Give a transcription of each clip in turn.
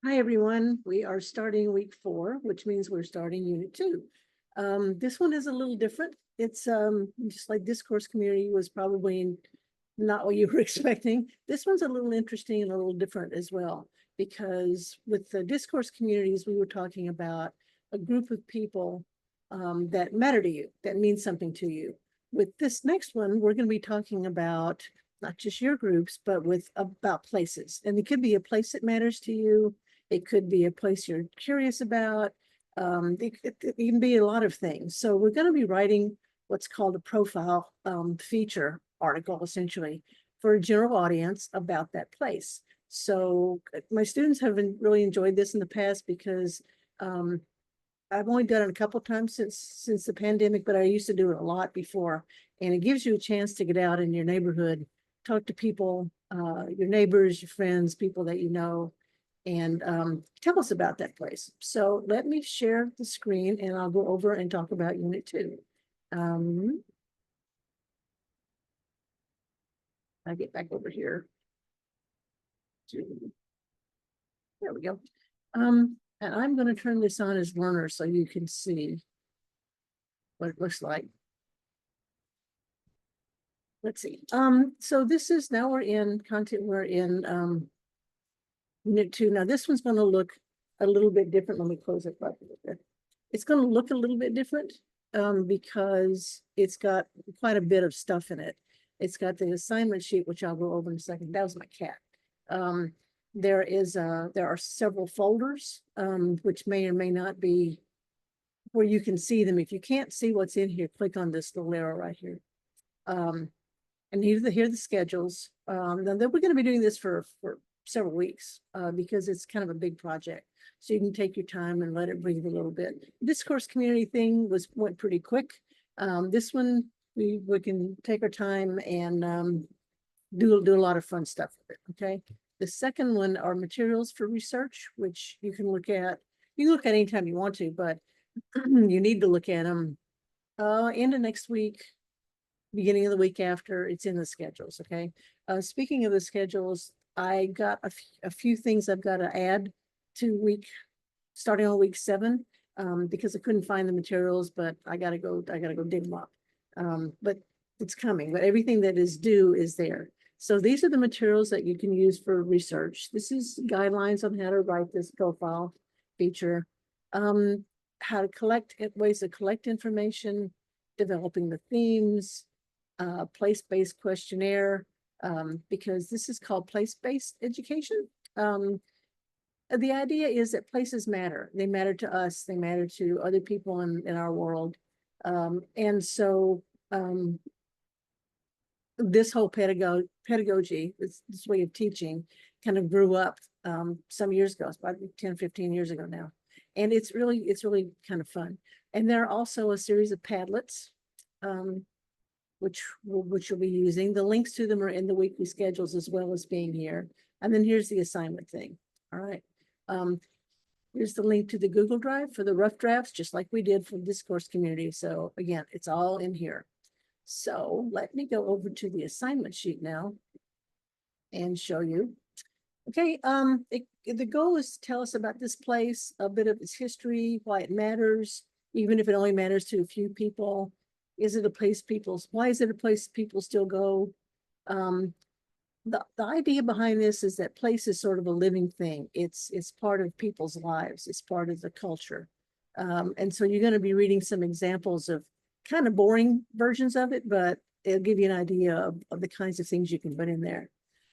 Hi, everyone. We are starting week 4, which means we're starting unit 2. This one is a little different. It's just like discourse community was probably not what you were expecting. This one's a little interesting and a little different as well, because with the discourse communities, we were talking about a group of people that matter to you, that means something to you. With this next one, we're going to be talking about not just your groups, but about places. And it could be a place that matters to you. It could be a place you're curious about. It can be a lot of things. So we're going to be writing what's called a profile feature article, essentially, for a general audience about that place. So my students have really enjoyed this in the past because I've only done it a couple times since the pandemic, but I used to do it a lot before. And it gives you a chance to get out in your neighborhood, talk to people, your neighbors, your friends, people that you know, and tell us about that place. So let me share the screen and I'll go over and talk about unit 2. I'll get back over here. There we go. And I'm going to turn this on as learner so you can see what it looks like. Let's see. So this is now we're in content. We're in unit 2. Now this one's going to look a little bit different. Let me close it up a little bit. It's going to look a little bit different because it's got quite a bit of stuff in it. It's got the assignment sheet, which I'll go over in a second. That was my cat. There are several folders, which may or may not be where you can see them. If you can't see what's in here, click on this little arrow right here. And here are the schedules. Then we're going to be doing this for several weeks because it's kind of a big project. So you can take your time and let it breathe a little bit. Discourse community thing went pretty quick. This one, we can take our time and do a lot of fun stuff with it, okay? The second one are materials for research, which you can look at. You can look at anytime you want to, but you need to look at them end of next week, beginning of the week after. It's in the schedules, okay? Speaking of the schedules, I got a few things I've got to add to starting on week 7, because I couldn't find the materials, but I gotta go dig them up. But it's coming, but everything that is due is there. So these are the materials that you can use for research. This is guidelines on how to write this profile feature, how to collect ways to collect information, developing the themes, place-based questionnaire, because this is called place-based education. The idea is that places matter. They matter to us. They matter to other people in our world. And so this whole pedagogy, this way of teaching kind of grew up some years ago. It's about 10, 15 years ago now. And it's really kind of fun. And there are also a series of Padlets, which you'll be using. The links to them are in the weekly schedules as well as being here. And then here's the assignment thing. All right. Here's the link to the Google Drive for the rough drafts, just like we did for the discourse community. So again, it's all in here. So let me go over to the assignment sheet now and show you. Okay, the goal is to tell us about this place, a bit of its history, why it matters, even if it only matters to a few people. Is it a place why is it a place people still go? The idea behind this is that place is sort of a living thing. It's part of people's lives. It's part of the culture. And so you're going to be reading some examples of kind of boring versions of it, but it'll give you an idea of the kinds of things you can put in there.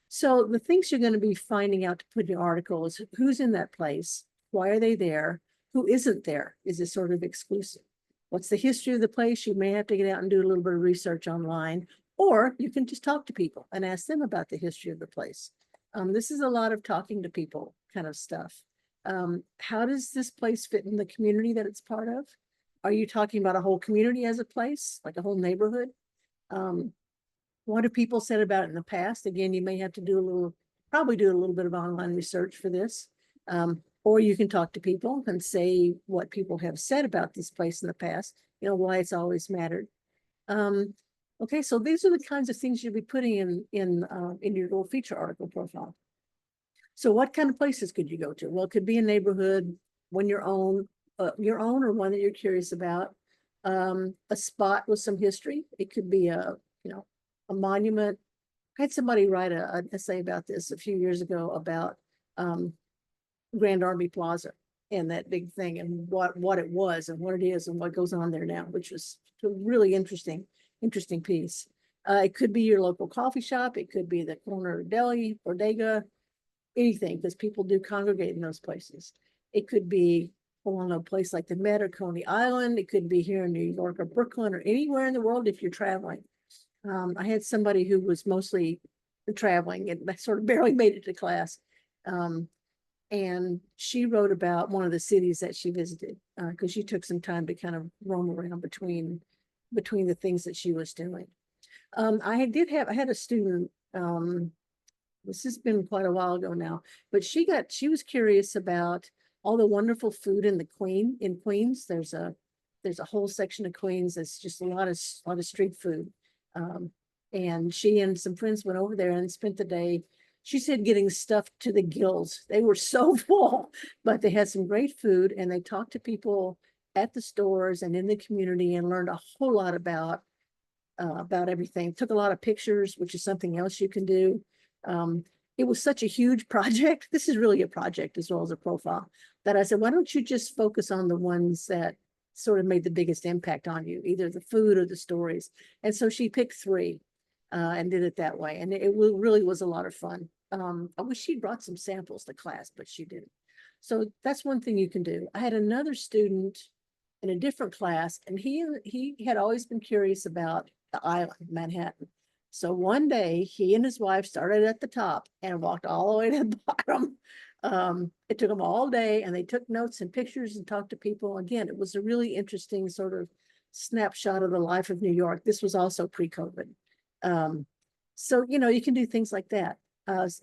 So the things you're going to be finding out to put in your article is who's in that place, why are they there, who isn't there, is it sort of exclusive? What's the history of the place? You may have to get out and do a little bit of research online, or you can just talk to people and ask them about the history of the place. This is a lot of talking to people kind of stuff. How does this place fit in the community that it's part of? Are you talking about a whole community as a place, like a whole neighborhood? What have people said about it in the past? Again, you may have to probably do a little bit of online research for this. Or you can talk to people and say what people have said about this place in the past, why it's always mattered. Okay, so these are the kinds of things you'll be putting in your little feature article profile. So what kind of places could you go to? Well, it could be a neighborhood when your own or one that you're curious about. A spot with some history. It could be a monument. I had somebody write an essay about this a few years ago about Grand Army Plaza and that big thing and what it was and what it is and what goes on there now, which was a really interesting piece. It could be your local coffee shop. It could be the corner deli, bodega, anything, because people do congregate in those places. It could be on a place like the Met or Coney Island. It could be here in New York or Brooklyn or anywhere in the world if you're traveling. I had somebody who was mostly traveling and sort of barely made it to class. And she wrote about one of the cities that she visited because she took some time to kind of roam around between the things that she was doing. I had a student, this has been quite a while ago now, but she was curious about all the wonderful food in Queens. There's a whole section of Queens that's just a lot of street food. And she and some friends went over there and spent the day, she said, getting stuffed to the gills. They were so full, but they had some great food and they talked to people at the stores and in the community and learned a whole lot about everything. Took a lot of pictures, which is something else you can do. It was such a huge project. This is really a project as well as a profile, that I said, why don't you just focus on the ones that sort of made the biggest impact on you, either the food or the stories. And so she picked 3 and did it that way. And it really was a lot of fun. I wish she'd brought some samples to class, but she didn't. So that's one thing you can do. I had another student in a different class, and he had always been curious about the island, Manhattan. So one day he and his wife started at the top and walked all the way to the bottom. It took them all day and they took notes and pictures and talked to people. Again, it was a really interesting sort of snapshot of the life of New York. This was also pre-COVID. So, you can do things like that. There's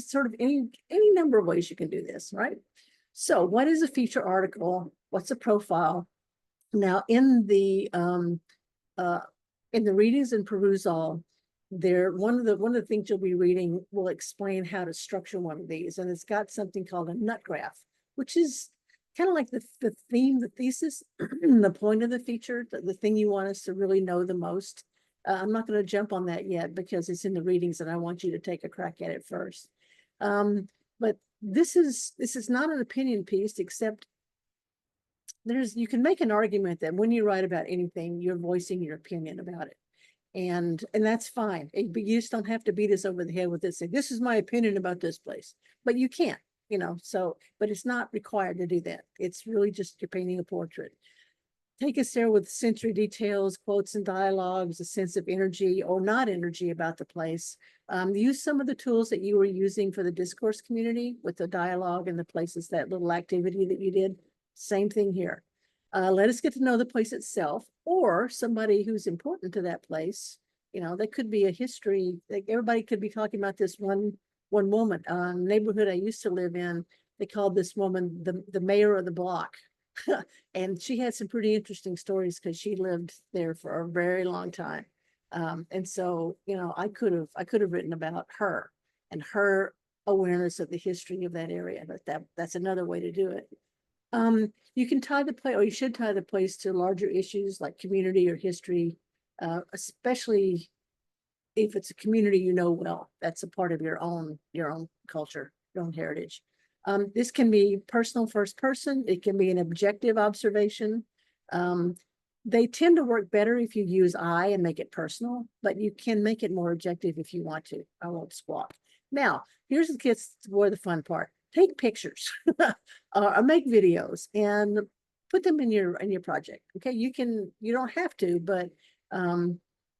sort of any number of ways you can do this, right? So what is a feature article? What's a profile? Now in the readings and perusal, one of the things you'll be reading will explain how to structure one of these, and it's got something called a nut graph, which is kind of like the theme, the thesis, the point of the feature, the thing you want us to really know the most. I'm not going to jump on that yet because it's in the readings and I want you to take a crack at it first. But this is not an opinion piece, except you can make an argument that when you write about anything, you're voicing your opinion about it. And that's fine. You just don't have to beat us over the head with this. Say, this is my opinion about this place, but you can't, but it's not required to do that. It's really just you're painting a portrait. Take us there with sensory details, quotes and dialogues, a sense of energy or not energy about the place. Use some of the tools that you were using for the discourse community with the dialogue and the places, that little activity that you did. Same thing here. Let us get to know the place itself or somebody who's important to that place. That could be a history. Like everybody could be talking about this one woman. Neighborhood I used to live in, they called this woman the mayor of the block. And she had some pretty interesting stories because she lived there for a very long time. And so, I could have written about her and her awareness of the history of that area, but that's another way to do it. You can tie the place, or you should tie the place to larger issues like community or history, especially if it's a community you know well. That's a part of your own culture, your own heritage. This can be personal, first person. It can be an objective observation. They tend to work better if you use I and make it personal, but you can make it more objective if you want to. I won't squawk. Now, here's where the fun part. Take pictures or make videos and put them in your project. Okay, you don't have to, but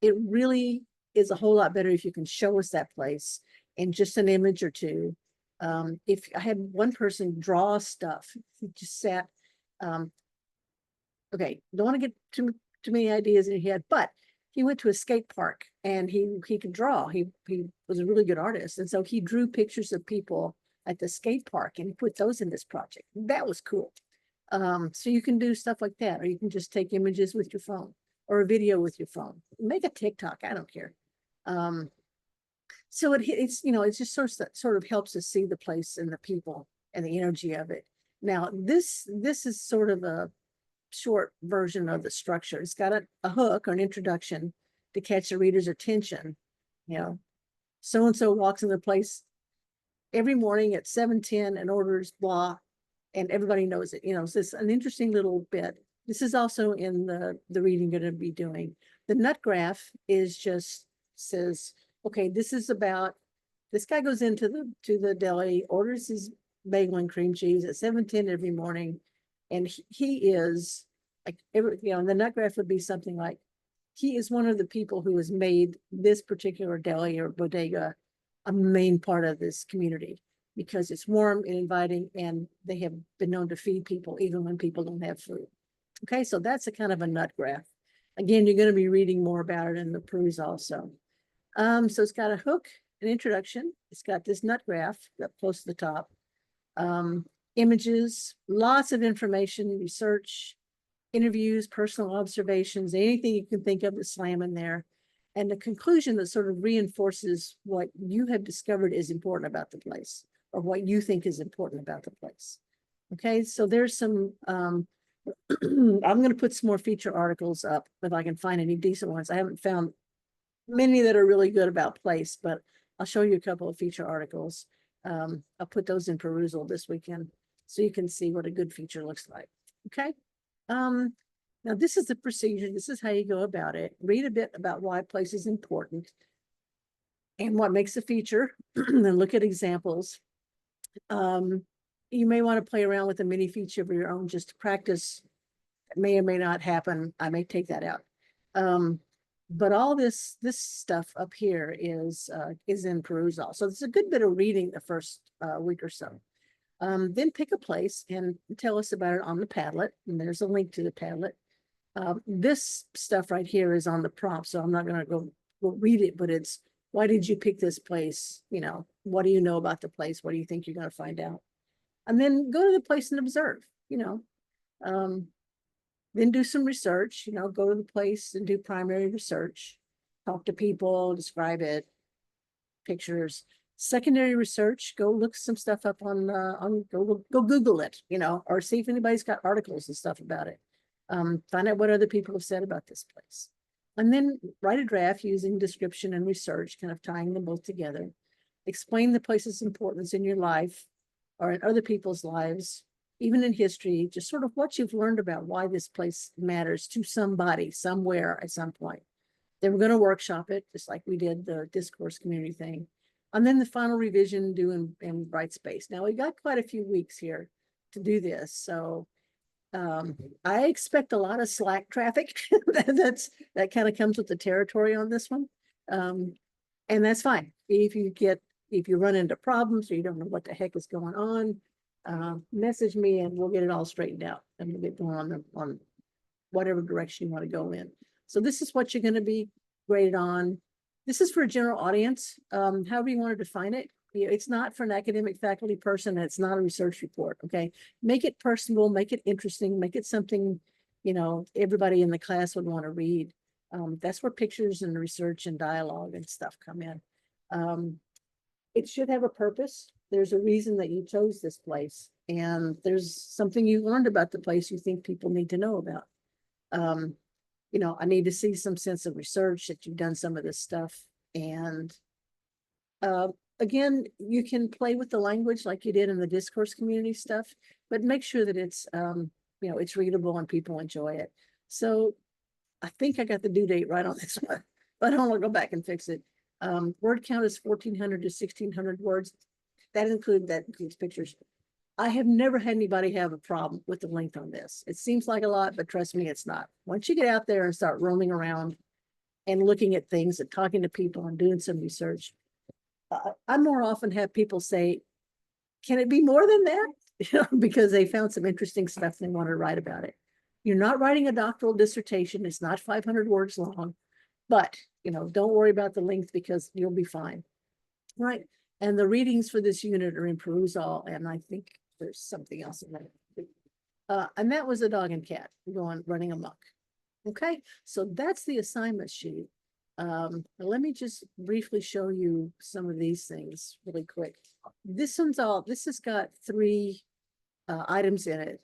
it really is a whole lot better if you can show us that place in just an image or two. If I had one person draw stuff, he just sat, okay, don't want to get too many ideas in your head, but he went to a skate park and he could draw. He was a really good artist. And so he drew pictures of people at the skate park and he put those in this project. That was cool. So you can do stuff like that, or you can just take images with your phone or a video with your phone. Make a TikTok, I don't care. So it's, you know, it's just sort of helps us see the place and the people and the energy of it. Now, this is sort of a short version of the structure. It's got a hook or an introduction to catch the reader's attention. You know, so-and-so walks in the place every morning at 7:10 and orders blah, and everybody knows it. You know, so it's an interesting little bit. This is also in the reading you're going to be doing. The nut graph is just says, okay, this is about, this guy goes into the deli, orders his bagel and cream cheese at 7:10 every morning. And he is like, you know, and the nut graph would be something like, he is one of the people who has made this particular deli or bodega a main part of this community because it's warm and inviting, and they have been known to feed people even when people don't have food. Okay, so that's a kind of a nut graph. Again, you're going to be reading more about it in the peruse also. So it's got a hook, an introduction. It's got this nut graph up close to the top. Images, lots of information, research, interviews, personal observations, anything you can think of to slam in there. And the conclusion that sort of reinforces what you have discovered is important about the place, or what you think is important about the place. Okay, so there's some, I'm going to put some more feature articles up if I can find any decent ones. I haven't found many that are really good about place, but I'll show you a couple of feature articles. I'll put those in perusal this weekend so you can see what a good feature looks like. Okay. Now this is the procedure. This is how you go about it. Read a bit about why place is important and what makes a feature, and look at examples. You may want to play around with a mini feature of your own just to practice. It may or may not happen. I may take that out. But all this stuff up here is in perusal. So it's a good bit of reading the first week or so. Then pick a place and tell us about it on the Padlet. And there's a link to the Padlet. This stuff right here is on the prompt, so I'm not going to go read it, but it's, why did you pick this place? You know, what do you know about the place? What do you think you're going to find out? And then go to the place and observe, you know. Then do some research, you know, go to the place and do primary research, talk to people, describe it, pictures. Secondary research, go look some stuff up on go Google it, you know, or see if anybody's got articles and stuff about it. Find out what other people have said about this place. And then write a draft using description and research, kind of tying them both together. Explain the place's importance in your life or in other people's lives, even in history, just sort of what you've learned about why this place matters to somebody, somewhere at some point. Then we're going to workshop it, just like we did the discourse community thing. And then the final revision due in Bright Space. Now we got quite a few weeks here to do this. So I expect a lot of Slack traffic. That kind of comes with the territory on this one. And that's fine. If you run into problems or you don't know what the heck is going on, message me and we'll get it all straightened out and we'll get going on whatever direction you want to go in. So this is what you're going to be graded on. This is for a general audience, however you want to define it. It's not for an academic faculty person. It's not a research report. Okay. Make it personable, make it interesting, make it something, you know, everybody in the class would want to read. That's where pictures and research and dialogue and stuff come in. It should have a purpose. There's a reason that you chose this place, and there's something you learned about the place you think people need to know about. You know, I need to see some sense of research that you've done some of this stuff. And again, you can play with the language like you did in the discourse community stuff, but make sure that it's, you know, it's readable and people enjoy it. So I think I got the due date right on this one, but I don't want to go back and fix it. Word count is 1,400 to 1,600 words. That includes pictures. I have never had anybody have a problem with the length on this. It seems like a lot, but trust me, it's not. Once you get out there and start roaming around and looking at things and talking to people and doing some research, I more often have people say, can it be more than that? You know, because they found some interesting stuff and they want to write about it. You're not writing a doctoral dissertation. It's not 500 words long, but, you know, don't worry about the length because you'll be fine. Right. And the readings for this unit are in perusal, and I think there's something else in there. And that was a dog and cat running amok. Okay, so that's the assignment sheet. Let me just briefly show you some of these things really quick. This has got three items in it.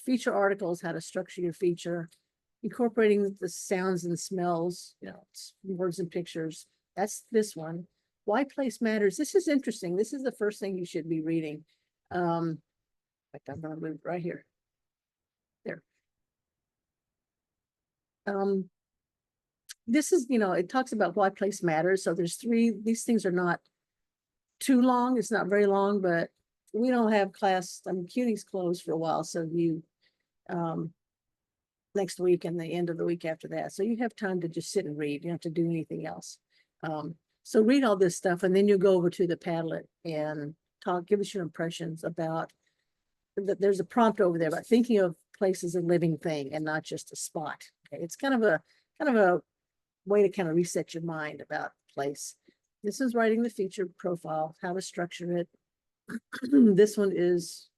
Feature articles, how to structure your feature, incorporating the sounds and smells, words and pictures. That's this one. Why place matters. This is interesting. This is the first thing you should be reading. In fact, I'm going to move right here. There. This is, it talks about why place matters. So there's three, these things are not too long. It's not very long, but we don't have class. CUNY's closed for a while. So you, next week and the end of the week after that. So you have time to just sit and read. You don't have to do anything else. So read all this stuff, and then you go over to the Padlet and give us your impressions about that. There's a prompt over there about thinking of place as a living thing and not just a spot. Okay. It's kind of a way to kind of reset your mind about place. This is writing the feature profile, how to structure it. This one is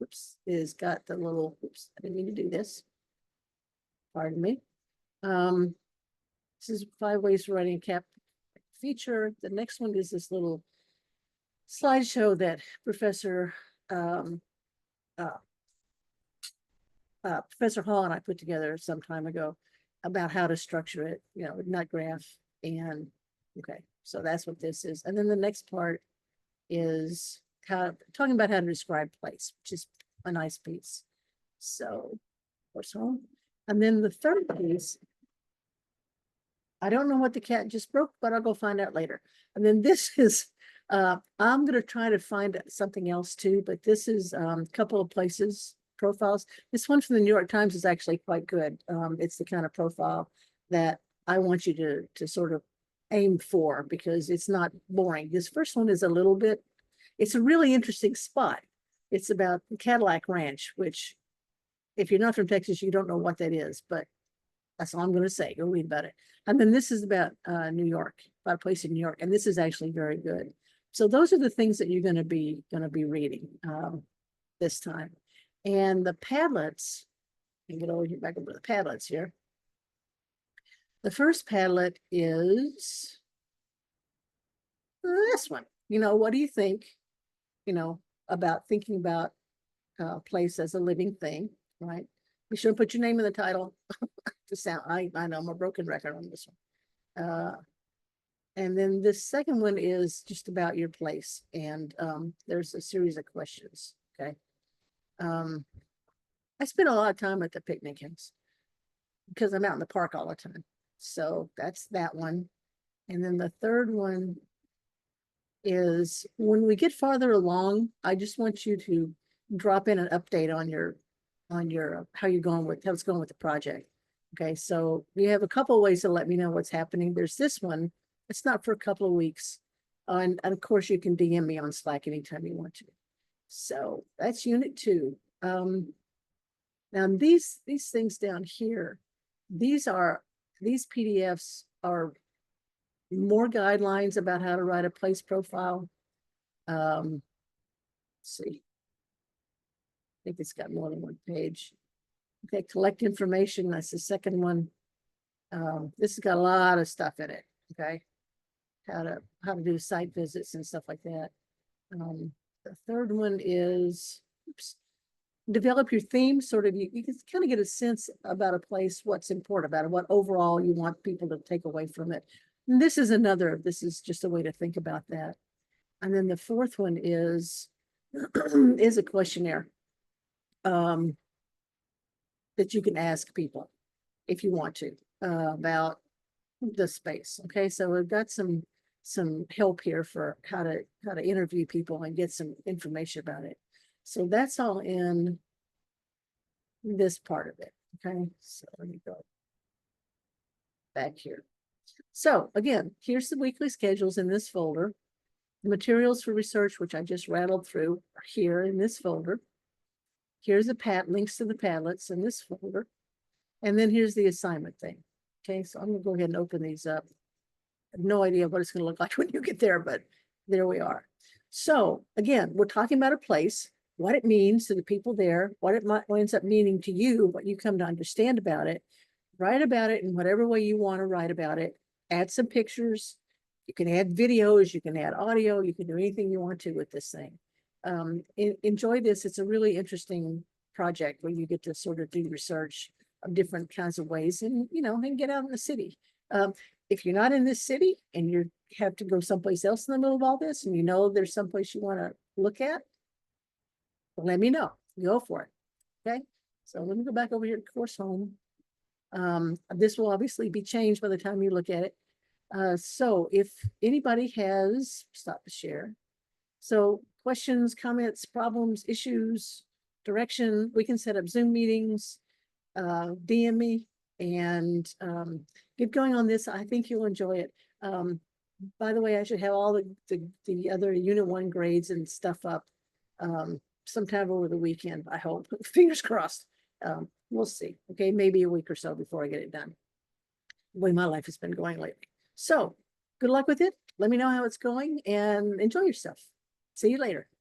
got the little, I didn't mean to do this. Pardon me. This is 5 ways for writing a CAP feature. The next one is this little slideshow that Professor Hall and I put together some time ago about how to structure it, nut graph. And okay, so that's what this is. And then the next part is talking about how to describe place, which is a nice piece. So, course home. And then the third piece, I don't know what the cat just broke, but I'll go find out later. And then this is, I'm going to try to find something else too, but this is a couple of places, profiles. This one from the New York Times is actually quite good. It's the kind of profile that I want you to sort of aim for, because it's not boring. This first one is a little bit, it's a really interesting spot. It's about Cadillac Ranch, which if you're not from Texas, you don't know what that is, but that's all I'm going to say. Go read about it. And then this is about New York, about a place in New York, and this is actually very good. So those are the things that you're going to be reading this time. And the Padlets, and get over here, back over the Padlets here. The first Padlet is this one. What do you think? About thinking about place as a living thing, right? Be sure to put your name in the title. To sound, I know I'm a broken record on this one. And then this second one is just about your place, and there's a series of questions. Okay. I spend a lot of time at the picnic house because I'm out in the park all the time. So that's that one. And then the third one is when we get farther along, I just want you to drop in an update on your how it's going with the project. Okay, so you have a couple of ways to let me know what's happening. There's this one. It's not for a couple of weeks. And of course you can DM me on Slack anytime you want to. So that's unit 2. Now these things down here, these PDFs are more guidelines about how to write a place profile. Let's see. I think it's got more than one page. Okay, collect information. That's the second one. This has got a lot of stuff in it. Okay, how to do site visits and stuff like that. The third one is develop your theme. Sort of, you can kind of get a sense about a place, what's important about it, what overall you want people to take away from it. And this is just a way to think about that. And then the fourth one is a questionnaire that you can ask people if you want to about the space. Okay, so we've got some help here for how to interview people and get some information about it. So that's all in this part of it. Okay, so let me go back here. So again, here's the weekly schedules in this folder. The materials for research, which I just rattled through, are here in this folder. Here's the links to the Padlets in this folder. And then here's the assignment thing. Okay, so I'm going to go ahead and open these up. I have no idea what it's going to look like when you get there, but there we are. So again, we're talking about a place, what it means to the people there, what it ends up meaning to you, what you come to understand about it. Write about it in whatever way you want to write about it. add some pictures. You can add videos, you can add audio, you can do anything you want to with this thing. Enjoy this. It's a really interesting project where you get to sort of do research of different kinds of ways and, and get out in the city. If you're not in this city and you have to go someplace else in the middle of all this, and there's someplace you want to look at, let me know. Go for it. Okay. So let me go back over here to course home. This will obviously be changed by the time you look at it. So if anybody has, stop the share. So questions, comments, problems, issues, direction, we can set up Zoom meetings, DM me and get going on this. I think you'll enjoy it. By the way, I should have all the other Unit 1 grades and stuff up sometime over the weekend, I hope. Fingers crossed. We'll see. Okay, maybe a week or so before I get it done. The way my life has been going lately. So good luck with it. Let me know how it's going and enjoy yourself. See you later.